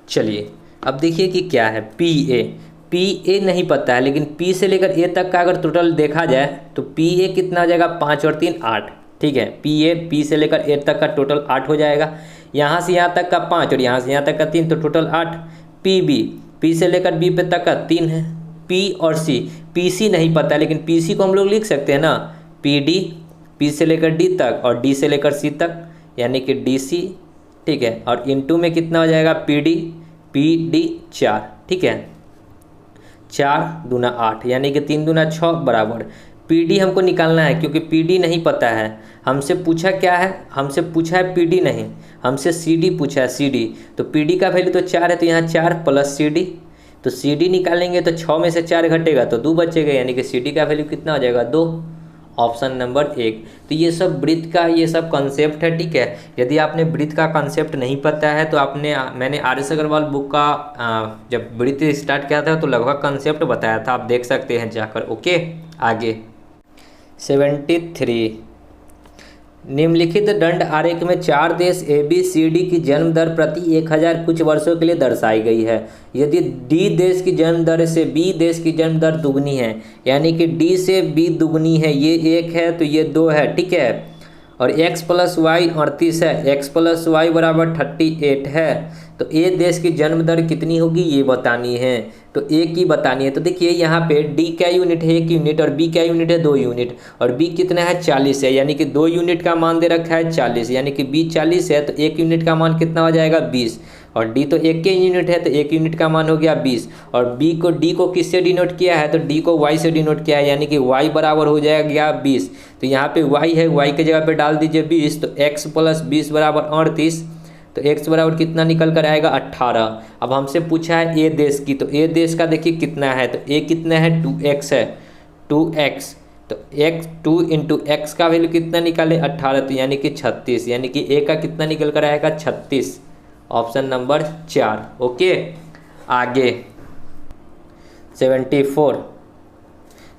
चलिए अब देखिए कि क्या है पी ए नहीं पता है, लेकिन P से लेकर A तक का अगर टोटल देखा जाए तो पी ए कितना हो जाएगा 5 और 3 8, ठीक है, P से लेकर A तक का टोटल 8 हो जाएगा, यहाँ से यहाँ तक का 5 और यहाँ से यहाँ तक का 3, तो टोटल 8। P से लेकर B पे तक का 3 है, P और C, PC नहीं पता है, लेकिन PC को हम लोग लिख सकते हैं ना PD, P से लेकर D तक और D से लेकर C तक, यानी कि DC, ठीक है, और इनटू में कितना हो जाएगा PD 4, ठीक है, 4 दूना 8, यानी कि 3 दूना 6 बराबर PD हमको निकालना है, क्योंकि PD नहीं पता है, हमसे पूछा क्या है, हमसे पूछा है PD नहीं, हमसे CD पूछा है CD, तो PD का वैल्यू तो 4 है, तो यहाँ 4 प्लस CD, तो CD निकालेंगे तो 6 में से 4 घटेगा तो 2 बचेगा, यानी कि CD का वैल्यू कितना हो जाएगा 2, ऑप्शन नंबर 1। तो ये सब वृत्त का ये सब कॉन्सेप्ट है, ठीक है। यदि आपने वृत्त का कॉन्सेप्ट नहीं पता है तो मैंने RS अग्रवाल बुक का जब वृत्त स्टार्ट किया था तो लगभग कॉन्सेप्ट बताया था, आप देख सकते हैं जाकर। ओके, आगे 73, निम्नलिखित दंड आरेख में 4 देश ABCD की जन्म दर प्रति 1000 कुछ वर्षों के लिए दर्शाई गई है। यदि D देश की जन्म दर से B देश की जन्म दर दुगनी है, यानी कि D से B दुगनी है, ये 1 है तो ये 2 है, ठीक है, और x प्लस वाई 38 है, x प्लस वाई बराबर 38 है, तो A देश की जन्म दर कितनी होगी ये बतानी है, तो A की बतानी है। तो देखिए यहाँ पे D क्या यूनिट है 1 यूनिट और B क्या यूनिट है 2 यूनिट, और B कितना है 40 है, यानी कि 2 यूनिट का मान दे रखा है 40, यानी कि B 40 है तो 1 यूनिट का मान कितना हो जाएगा 20, और D तो 1 के यूनिट है तो 1 यूनिट का मान हो गया 20, और D को किससे डिनोट किया है तो D को Y से डिनोट किया है, यानी कि Y बराबर हो जाएगा 20, तो यहाँ पे Y है, Y के जगह पे डाल दीजिए 20, तो x प्लस 20 बराबर 38, तो x बराबर कितना निकल कर आएगा 18। अब हमसे पूछा है A देश की, तो A देश का देखिए कितना है, तो A कितना है 2x है, 2x, तो x 2 इंटू एक्स का वैल्यू कितना निकाले 18, तो यानी कि 36, यानी कि A का कितना निकल कर आएगा 36, ऑप्शन नंबर 4। ओके, आगे 74,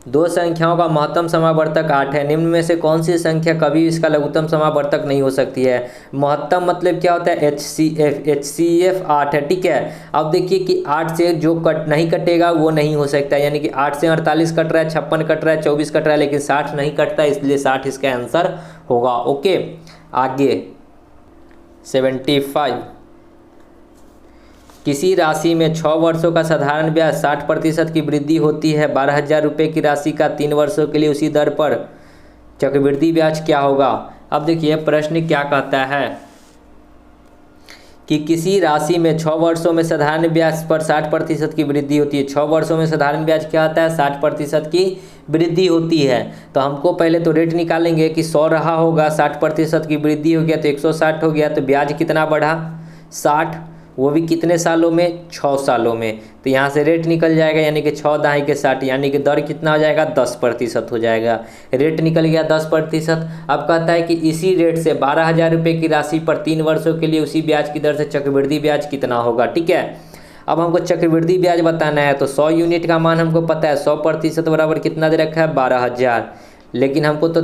दो संख्याओं का महत्तम समावर्तक 8 है, निम्न में से कौन सी संख्या कभी इसका लघुत्तम समावर्तक नहीं हो सकती है। महत्तम मतलब क्या होता है HCF 8 है, ठीक है। अब देखिए कि 8 से जो नहीं कटेगा वो नहीं हो सकता, यानी कि 8 से 48 कट रहा है, 56 कट रहा है, 24 कट रहा है, लेकिन 60 नहीं कटता, इसलिए 60 इसका आंसर होगा। ओके, आगे 75, किसी राशि में 6 वर्षों का साधारण ब्याज 60% की वृद्धि होती है, 12,000 रुपये की राशि का 3 वर्षों के लिए उसी दर पर चक्रवृद्धि ब्याज क्या होगा। अब देखिए प्रश्न क्या कहता है, कि किसी राशि में 6 वर्षों में साधारण ब्याज पर 60% की वृद्धि होती है। 6 वर्षों में साधारण ब्याज क्या होता है? 60% की वृद्धि होती है। तो हमको पहले तो रेट निकालेंगे कि 100 रहा होगा, 60% की वृद्धि हो गया तो 160 हो गया, तो ब्याज कितना बढ़ा? 60, वो भी कितने सालों में? 6 सालों में। तो यहाँ से रेट निकल जाएगा, यानी कि 6 दाई के 60, यानी कि दर कितना हो जाएगा? 10% हो जाएगा। रेट निकल गया 10%। अब कहता है कि इसी रेट से 12,000 रुपये की राशि पर 3 वर्षों के लिए उसी ब्याज की दर से चक्रवृद्धि ब्याज कितना होगा। ठीक है, अब हमको चक्रवृद्धि ब्याज बताना है। तो 100 यूनिट का मान हमको पता है, 100% बराबर कितना दे रखा है? 12,000। लेकिन हमको तो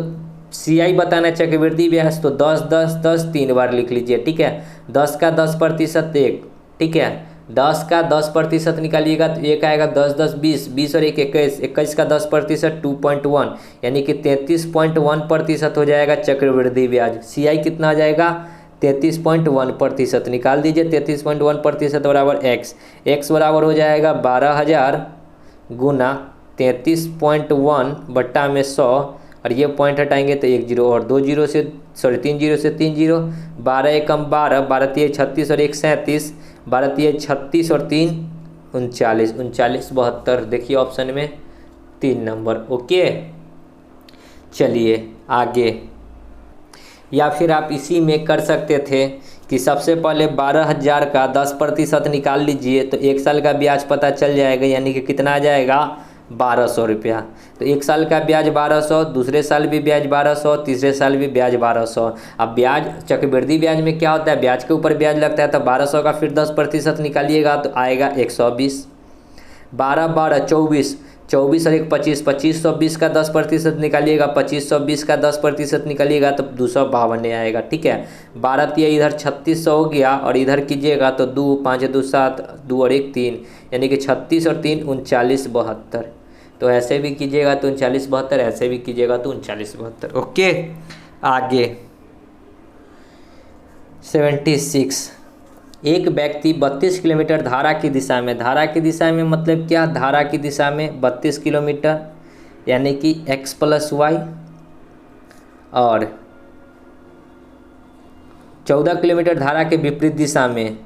CI बताना है चक्रवृद्धि ब्याज, तो 10 10 10 3 बार लिख लीजिए। ठीक है, 10 का 10% 1, ठीक है, 10 का 10% निकालिएगा तो एक आएगा 10 10 20, 20 और 1 21, 21 का 10% 2.1, यानी कि 33.1% हो जाएगा चक्रवृद्धि ब्याज। CI कितना आ जाएगा? 33.1%। निकाल दीजिए 33.1% बराबर x बराबर हो जाएगा 12,000 गुना 33.1 बट्टा में 100, और ये पॉइंट हटाएंगे तो 1 0 और 2 0 से 3 0 से 3 0, 12 एकम 12, 12 तिया 36 और 1 37, 12 तिया 36 और 3 39, 39 72। देखिए ऑप्शन में 3 नंबर। ओके, चलिए आगे। या फिर आप इसी में कर सकते थे कि सबसे पहले 12,000 का 10% निकाल लीजिए तो 1 साल का ब्याज पता चल जाएगा, यानी कि कितना आ जाएगा? 1200 रुपया। तो 1 साल का ब्याज 1200, दूसरे साल भी ब्याज 1200, तीसरे साल भी ब्याज 1200। अब ब्याज चक्रवृद्धि ब्याज में क्या होता है? ब्याज के ऊपर ब्याज लगता है, तो 1200 का फिर 10% निकालिएगा तो आएगा 120। 12 12 24, 24 और 1 25, 2520 का 10% निकालिएगा, 2520 का 10% निकालिएगा तो 252 आएगा। ठीक है, 12 तिया इधर 3600 हो गया, और इधर कीजिएगा तो 2 5 2 7, 2 और 1 3, यानी कि 36 और 3 39 72। तो ऐसे भी कीजिएगा तो 39 72, ऐसे भी कीजिएगा तो 39 72। ओके, आगे 76। एक व्यक्ति 32 किलोमीटर धारा की दिशा में मतलब क्या? धारा की दिशा में 32 किलोमीटर, यानी कि x + y, और 14 किलोमीटर धारा के विपरीत दिशा में,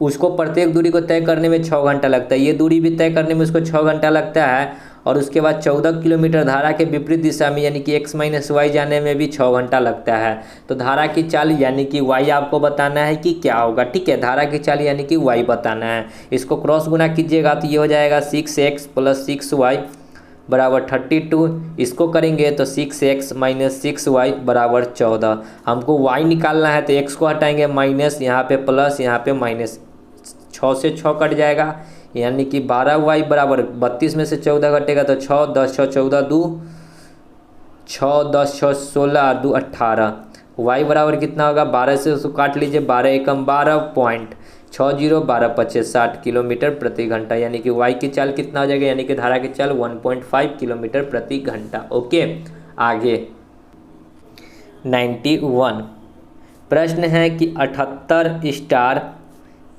उसको प्रत्येक दूरी को तय करने में 6 घंटा लगता है। ये दूरी भी तय करने में उसको 6 घंटा लगता है, और उसके बाद 14 किलोमीटर धारा के विपरीत दिशा में, यानी कि x - y जाने में भी 6 घंटा लगता है। तो धारा की चाल यानी कि y आपको बताना है कि क्या होगा। ठीक है, धारा की चाल यानी कि y बताना है। इसको क्रॉस गुना कीजिएगा तो ये हो जाएगा 6x + 6y बराबर 32। इसको करेंगे तो 6x - 6y बराबर 14। हमको y निकालना है, तो x को हटाएंगे माइनस, यहाँ पे प्लस, यहाँ पे माइनस, 6 से 6 कट जाएगा, यानी कि 12y बराबर 32 में से 14 घटेगा तो 6 10 6 14 2, 6 10 6 16 2 18। y बराबर कितना होगा? 12 से उसको काट लीजिए, 12 एकम 12.60, 12 25 60 किलोमीटर प्रति घंटा, यानी कि y की चाल कितना हो जाएगा? यानी कि धारा की चाल 1.5 किलोमीटर प्रति घंटा। ओके, आगे 91। प्रश्न है कि 78 स्टार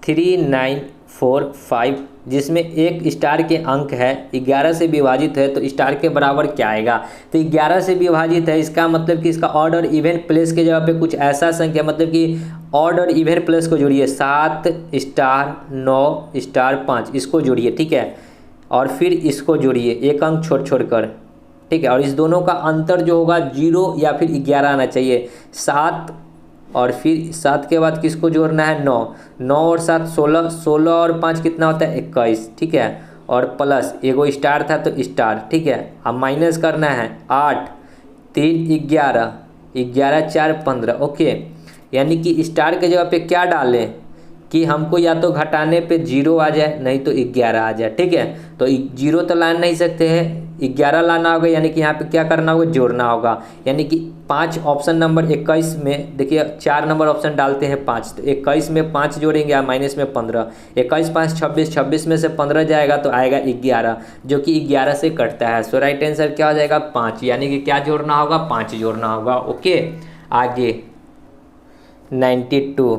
3945, जिसमें एक स्टार के अंक है 11 से विभाजित है, तो स्टार के बराबर क्या आएगा? तो 11 से विभाजित है, इसका मतलब कि इसका ऑड और इवन प्लेस के जगह पे कुछ ऐसा संख्या, मतलब कि ऑड और इवन प्लेस को जोड़िए, 7 स्टार 9 स्टार 5, इसको जोड़िए। ठीक है, और फिर इसको जोड़िए, एक अंक छोड़ कर। ठीक है, और इस दोनों का अंतर जो होगा 0 या फिर 11 आना चाहिए। 7 और फिर 7 के बाद किसको जोड़ना है? 9, 9 और 7 16, 16 और 5 कितना होता है? 21। ठीक है, और प्लस एगो स्टार था तो स्टार। ठीक है, अब माइनस करना है, 8 3 11, 11 4 15। ओके, यानी कि स्टार के जगह पे क्या डालें कि हमको या तो घटाने पे 0 आ जाए, नहीं तो 11 आ जाए। ठीक है, तो 0 तो ला नहीं सकते हैं, 11 लाना होगा, यानी कि यहाँ पे क्या करना होगा? जोड़ना होगा। यानी कि 5 ऑप्शन नंबर 21 में देखिए 4 नंबर ऑप्शन डालते हैं 5, तो 21 में 5 जोड़ेंगे या माइनस में 15, 21 5 26, 26 में से 15 जाएगा तो आएगा 11, जो कि 11 से कटता है। सो राइट आंसर क्या हो जाएगा? 5, यानी कि क्या जोड़ना होगा? 5 जोड़ना होगा। ओके, आगे 92।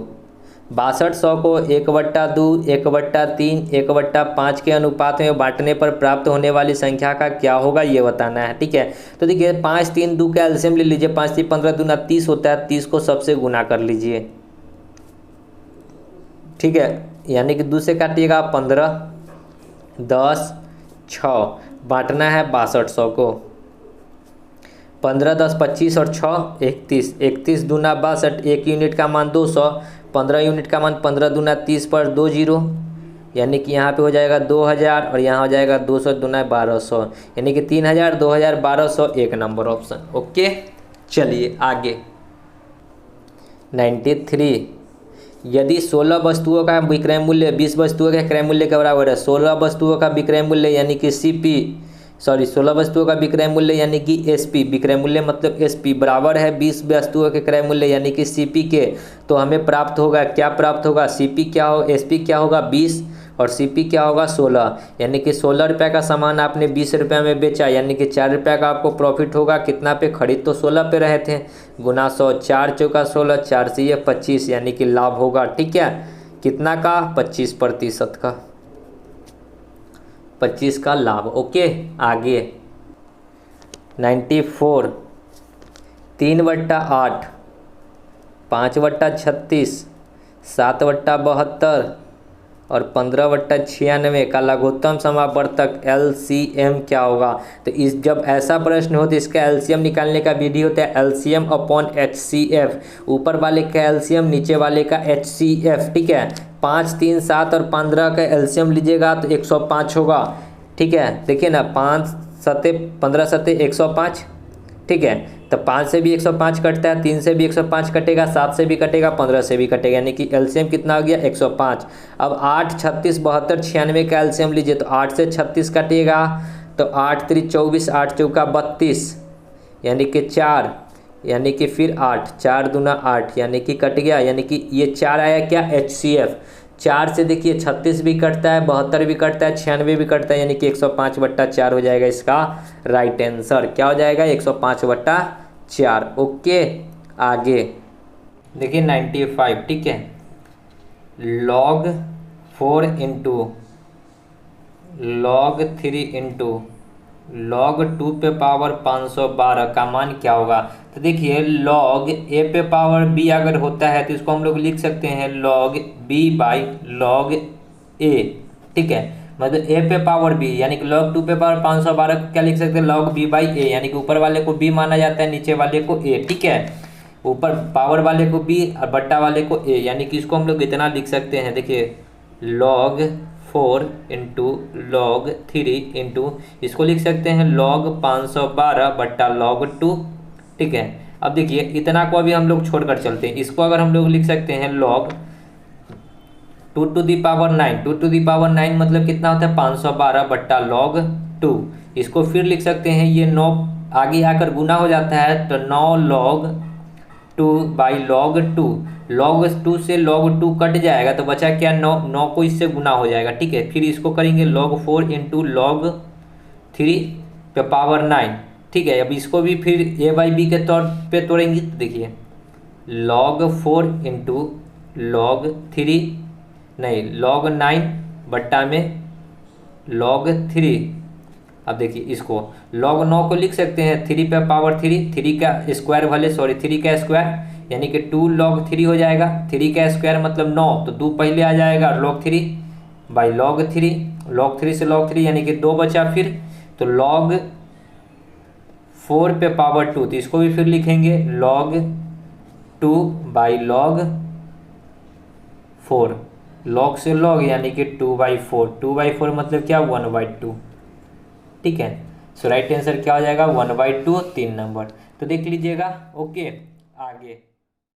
6200 को 1/2, 1/3, 1/5 के अनुपात में बांटने पर प्राप्त होने वाली संख्या का क्या होगा, ये बताना है। ठीक है, तो देखिए 5 3 2 का एलसीएम ले लीजिए, 5 3 15 दूना 30 होता है, 30 को सबसे गुना कर लीजिए। ठीक है, यानी कि 2 से काटिएगा 15, 10, 6, बांटना है 6200 को। 15, 10, 25 और 6 31, 31 दूना 62, 1 यूनिट का मान 200, 15 यूनिट का मान 15 दूना 30 पर 2 जीरो, यानी कि यहाँ पे हो जाएगा 2000 और यहाँ हो जाएगा 200 दूना 1200, यानी कि 3000, 2000, 1200, 1 नंबर ऑप्शन। ओके, चलिए आगे। 93, यदि 16 वस्तुओं का विक्रय मूल्य 20 वस्तुओं के क्रय मूल्य के बराबर है, 16 वस्तुओं का विक्रय मूल्य यानी कि 16 वस्तुओं का विक्रय मूल्य यानी कि SP, विक्रय मूल्य मतलब SP बराबर है 20 वस्तुओं के क्रय मूल्य यानी कि CP के, तो हमें प्राप्त होगा, क्या प्राप्त होगा, CP क्या हो, SP क्या होगा 20 और CP क्या होगा 16, यानी कि 16 रुपये का सामान आपने 20 रुपये में बेचा, यानी कि 4 रुपये का आपको प्रॉफिट होगा। कितना पे, खरीद तो 16 पे रहे थे, गुना 100, 4 चौका 16, 4 से ये 25, यानी कि लाभ होगा। ठीक है, कितना का, 25% का, 25 का लाभ। ओके, आगे। 94, 3/8, 5/36, 7/72 और 15/96 का लघुत्तम समावर्तक LCM क्या होगा। तो इस जब ऐसा प्रश्न हो तो इसका LCM निकालने का विधि होता है LCM अपॉन HCF, ऊपर वाले का LCM नीचे वाले का HCF। ठीक है, 5, 3, 7 और 15 का LCM लीजिएगा तो 105 होगा। ठीक है, देखिए ना, 5 सते 15 सते 105। ठीक है, तो 5 से भी 105 कटता है, 3 से भी 105 कटेगा, 7 से भी कटेगा, 15 से भी कटेगा, यानी कि LCM कितना हो गया 105। अब 8, 36, 72, 96 का LCM लीजिए तो 8 से 36 कटेगा तो 8 3 24, 8 चौका 32, यानी कि 4, यानी कि फिर 8, 4 दूना 8, यानी कि कट गया, यानी कि ये 4 आया क्या, HCF। 4 से देखिए 36 भी कटता है, 72 भी कटता है, 96 भी कटता है, यानी कि 105/4 हो जाएगा इसका राइट आंसर। क्या हो जाएगा, 105/4। ओके, आगे देखिए 95। ठीक है, log 4 into log 3 into log 2 पे पावर 512 का मान क्या होगा। तो देखिए log a पे पावर b अगर होता है तो इसको हम लोग लिख सकते हैं log b by log a। ठीक है, मतलब a पे पावर b यानी कि log 2 पे पावर 512 को क्या लिख सकते हैं, log b बाई a, यानी कि ऊपर वाले को b माना जाता है, नीचे वाले को a। ठीक है, ऊपर पावर वाले को b और बट्टा वाले को a, यानी कि इसको हम लोग इतना लिख सकते हैं। देखिए log 4 इंटू log 3 इंटू इसको लिख सकते हैं log 512 बट्टा log 2। ठीक है, अब देखिए इतना को अभी हम लोग छोड़कर चलते हैं, इसको अगर हम लोग लिख सकते हैं log 2 to the power 9, 2 to the power 9 मतलब कितना होता है 512 बट्टा log 2। इसको फिर लिख सकते हैं, ये 9 आगे आकर गुना हो जाता है तो 9 log 2 बाई log 2, log 2 से log 2 कट जाएगा तो बचा क्या, 9 को इससे गुना हो जाएगा। ठीक है, फिर इसको करेंगे log 4 इंटू log 3 पे पावर 9। ठीक है, अब इसको भी फिर a बाई बी के तौर पे तोड़ेंगे तो देखिए log 4 इंटू log 3 नहीं log 9 बट्टा में log 3। अब देखिए इसको log 9 को लिख सकते हैं 3 पे पावर 3, 3 का स्क्वायर भले, सॉरी 3 का स्क्वायर यानी कि 2 log 3 हो जाएगा। 3 का स्क्वायर मतलब 9, तो 2 पहले आ जाएगा log 3 बाई log 3, log 3 से log 3 यानी कि 2 बचा फिर, तो log 4 पे पावर 2, तो इसको भी फिर लिखेंगे log 2 बाई log 4, log से log यानी कि 2/4, 2/4 मतलब क्या 1/2। ठीक है, सो राइट आंसर क्या हो जाएगा 1/2, 3 नंबर। तो देख लीजिएगा। ओके, आगे